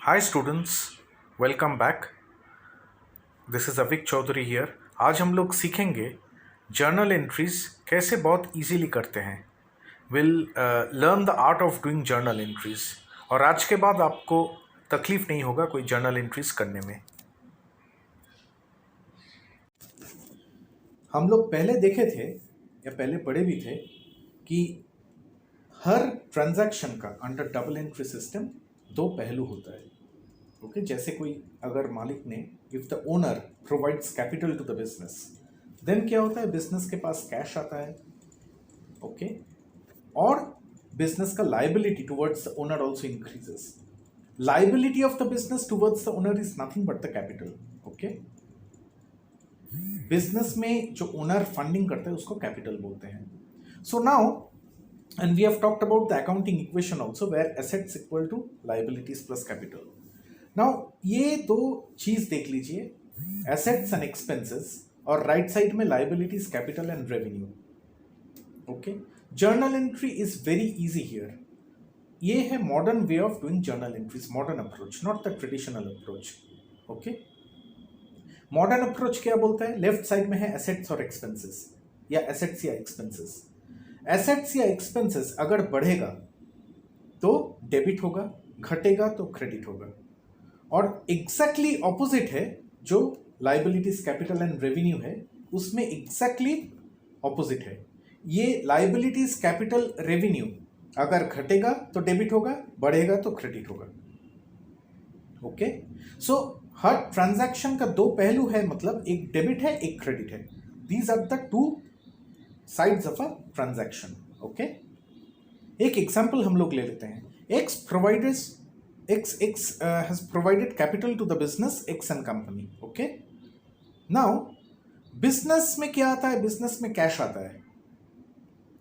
Hi students, welcome back. This is Avik Chaudhary here. आज हम लोग सीखेंगे जर्नल एंट्रीज कैसे बहुत इजीली करते हैं। Will learn the art of doing journal entries. और आज के बाद आपको तकलीफ नहीं होगा कोई जर्नल एंट्रीज करने में। हम लोग पहले देखे थे या पहले पढ़े भी थे कि हर ट्रांजैक्शन का अंडर डबल एंट्री सिस्टम दो पहलू होता है। ओके, जैसे कोई अगर मालिक ने, if the owner provides capital to the business, then क्या होता है, बिजनेस के पास कैश आता है। ओके, और बिजनेस का liability towards the owner also increases. Liability of the business towards the owner is nothing but the capital. Okay, business में जो ओनर फंडिंग करता है उसको कैपिटल बोलते हैं। So now and we have talked about the accounting equation also, where assets equal to liabilities plus capital. Now ये दो चीज देख लीजिए, assets and expenses, और राइट साइड में liabilities, capital and revenue. Okay, journal entry is very easy here. ये है modern way of doing journal entries, modern approach, not the traditional approach. Okay, modern approach क्या बोलता है, left side में है assets और expenses, या assets या expenses. एसेट्स या एक्सपेंसेस अगर बढ़ेगा तो डेबिट होगा, घटेगा तो क्रेडिट होगा। और एग्जैक्टली ऑपोजिट है जो लाइबिलिटीज, कैपिटल एंड रेवेन्यू है, उसमें एग्जैक्टली ऑपोजिट है। ये लाइबिलिटीज, कैपिटल, रेवेन्यू अगर घटेगा तो डेबिट होगा, बढ़ेगा तो क्रेडिट होगा। ओके, सो हर ट्रांजैक्शन का दो पहलू है, मतलब एक डेबिट है एक क्रेडिट है। These are the two sides of a transaction. Okay, एक एग्जांपल हम लोग ले लेते हैं। X has provided capital to the business X and company. Okay, now business में क्या आता है, बिजनेस में कैश आता है।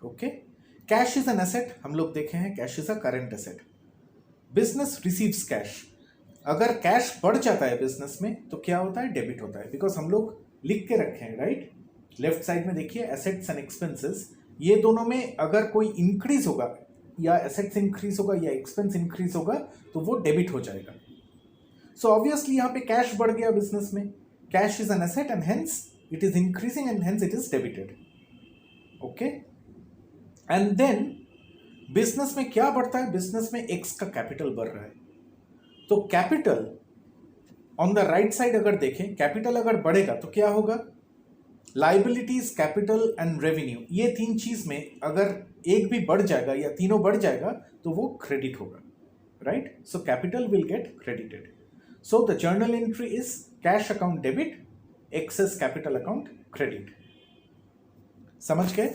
Okay, cash is an asset, हम लोग देखे हैं, cash is a current asset. Business receives cash. अगर कैश बढ़ जाता है बिजनेस में तो क्या होता है, डेबिट होता है, बिकॉज हम लोग लिख के रखे हैं, राइट। लेफ्ट साइड में देखिए एसेट्स एंड एक्सपेंसेस, ये दोनों में अगर कोई इंक्रीज होगा, या एसेट्स इंक्रीज होगा या एक्सपेंस इंक्रीज होगा, तो वो डेबिट हो जाएगा। सो ऑब्वियसली यहाँ पे कैश बढ़ गया बिजनेस में, cash is an asset and hence it is increasing and hence it is debited. Okay, and then business में क्या बढ़ता है, बिजनेस में एक्स का कैपिटल बढ़ रहा है, तो capital on the right side अगर देखें, कैपिटल अगर बढ़ेगा तो क्या होगा, लाइबिलिटीज, कैपिटल एंड रेवेन्यू, ये तीन चीज में अगर एक भी बढ़ जाएगा या तीनों बढ़ जाएगा तो वो क्रेडिट होगा, right. So capital will get credited. So the journal entry is cash account debit, X's capital account credit. समझ गए?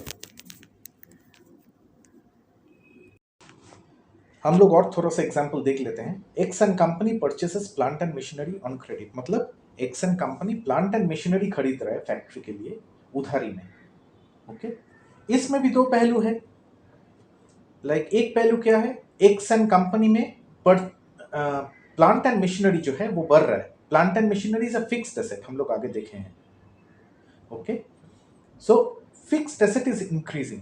हम लोग और थोड़ा सा एग्जांपल देख लेते हैं। X and company purchases plant and machinery on credit, मतलब X and company plant and machinery खरीद रहा है फैक्ट्री के लिए उधारी में। ओके, इसमें भी दो पहलू है। एक पहलू क्या है, एक्स एंड कंपनी में प्लांट एंड मशीनरी जो है वो बढ़ रहा है। Plant and machinery is a fixed asset, हम लोग आगे देखे हैं। Okay, so fixed asset is increasing,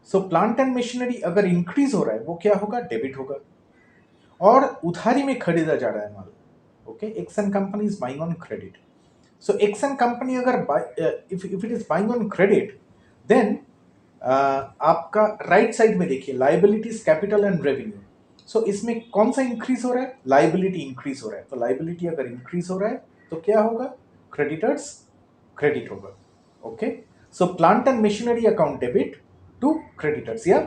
so plant and machinery अगर इंक्रीज हो रहा है वो क्या होगा, डेबिट होगा। और उधारी में खरीदा जा रहा है माल। Okay, X and company is buying on credit. So X and company अगर if it is buying on credit, then आपका राइट साइड में देखिए liabilities, capital and revenue. So इसमें कौन सा इंक्रीज हो रहा है, लाइबिलिटी इंक्रीज हो रहा है। तो लाइबिलिटी अगर इंक्रीज हो रहा है तो क्या होगा, क्रेडिटर्स क्रेडिट होगा। Okay, so plant and machinery account debit to creditors, या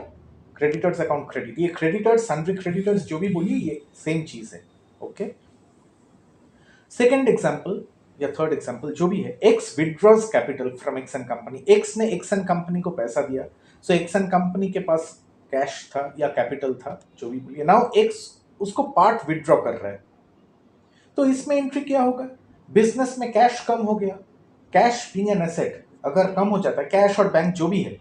क्रेडिटर्स अकाउंट क्रेडिट। ये क्रेडिटर्स, सन्ड्री क्रेडिटर्स जो भी बोलिए, ये सेम चीज है। ओके, सेकेंड एग्जाम्पल या थर्ड एग्जाम्पल जो भी है, X withdraws capital from X and company. X ने एक्स एंड कंपनी को पैसा दिया, सो एक्स एंड कंपनी के पास कैश था या कैपिटल था, जो भी बोलिए। नाउ एक्स उसको पार्ट विड्रॉ कर रहा है, तो इसमें एंट्री क्या होगा, बिजनेस में कैश कम हो गया। कैश बीइंग एन एसेट अगर कम हो जाता है, कैश और बैंक जो भी है,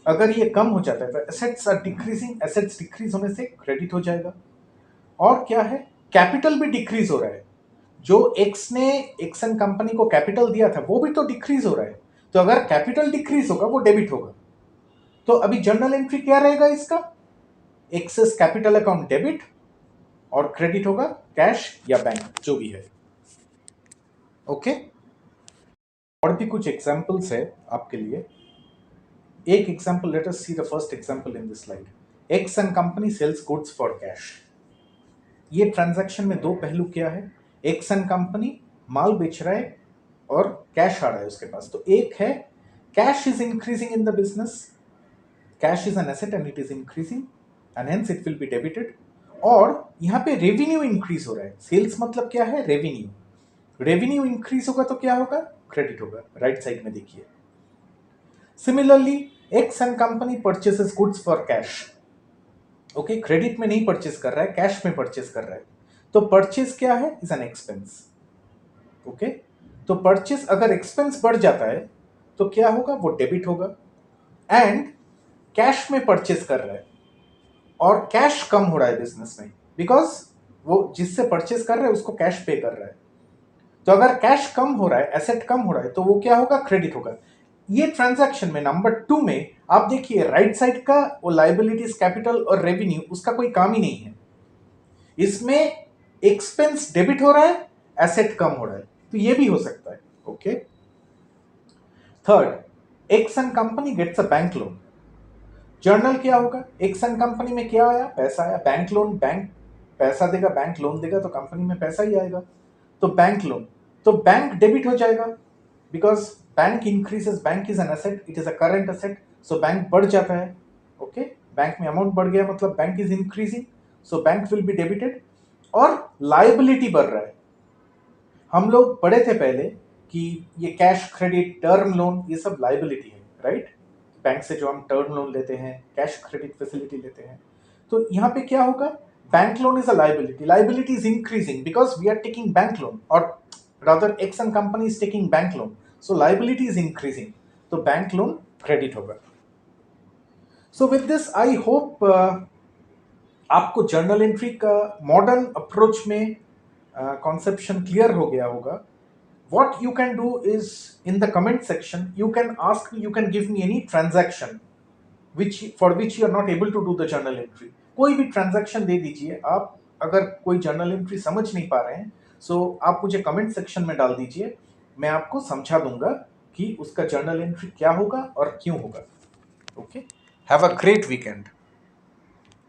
अगर ये कम हो जाता है तो assets are decreasing, assets decrease होने से क्रेडिट हो जाएगा। और क्या है, कैपिटल भी डिक्रीज हो रहा है। जो एक्स ने एक्स एंड कंपनी को कैपिटल दिया था वो भी तो डिक्रीज हो रहा है, तो अगर कैपिटल डिक्रीज होगा वो डेबिट होगा। तो अभी जर्नल एंट्री क्या रहेगा इसका, एक्सेस कैपिटल अकाउंट डेबिट, और क्रेडिट होगा कैश या बैंक जो भी है। ओके, और भी कुछ एग्जांपल्स है आपके लिए। एक example, let us see the first example in this slide. X and company sells goods for cash. ये ट्रांजैक्शन में दो पहलू क्या है, एक्स एंड कंपनी माल बेच रहा है और कैश आ रहा है उसके पास। तो एक है cash is increasing in the business, cash is an asset and it is increasing and hence it will be debited. और यहाँ पे रेवेन्यू इंक्रीज हो रहा है। सेल्स मतलब क्या है, रेवेन्यू। रेवेन्यू इंक्रीज होगा तो क्या होगा, क्रेडिट होगा। राइट साइड में देखिए। Similarly x and company purchases goods for cash. Okay, credit में नहीं परचेस कर रहा है, कैश में परचेस कर रहा है। तो परचेस क्या है, इज एन एक्सपेंस। ओके, तो परचेस अगर एक्सपेंस बढ़ जाता है तो क्या होगा, वो डेबिट होगा। एंड कैश में परचेस कर रहा है और कैश कम हो रहा है बिजनेस में, बिकॉज वो जिससे परचेस कर रहा है उसको कैश पे कर रहा है। तो अगर कैश कम हो रहा है, एसेट कम हो रहा है, तो वो क्या होगा, क्रेडिट होगा। ये ट्रांजैक्शन में नंबर 2 में आप देखिए राइट साइड का वो लाइबिलिटीज, कैपिटल और रेवेन्यू, उसका कोई काम ही नहीं है। इसमें एक्सपेंस डेबिट हो रहा है, एसेट कम हो रहा है, तो ये भी हो सकता है। Okay, third, X and company gets a bank loan. Journal क्या होगा, एक्स एंड कंपनी में क्या आया, पैसा आया। बैंक लोन, बैंक पैसा देगा, बैंक लोन देगा, तो कंपनी में पैसा ही आएगा। तो बैंक लोन, तो बैंक डेबिट हो जाएगा, because bank increases, bank is an asset, it is a current asset, so bank बढ़ जाता है। ओके, बैंक में अमाउंट बढ़ गया मतलब bank is increasing, so bank will be debited. और लाइबिलिटी बढ़ रहा है। हम लोग पढ़े थे पहले कि ये कैश, क्रेडिट, टर्म लोन, ये सब लाइबिलिटी है, राइट। बैंक से जो हम टर्म लोन लेते हैं, कैश क्रेडिट फैसिलिटी लेते हैं, तो यहाँ पे क्या होगा, bank loan is a liability, liability is increasing because we are taking bank loan, और rather X and company is taking bank loan, so liability is increasing, तो बैंक लोन क्रेडिट होगा। So with this I hope आपको journal entry का modern approach में conception clear हो गया होगा। What you can do is, in the comment section you can ask me, you can give me any transaction for which you are not able to do the journal entry। कोई भी transaction दे दीजिए आप, अगर कोई journal entry समझ नहीं पा रहे हैं, सो आप मुझे कमेंट सेक्शन में डाल दीजिए, मैं आपको समझा दूंगा कि उसका जर्नल एंट्री क्या होगा और क्यों होगा। Okay, have a great weekend.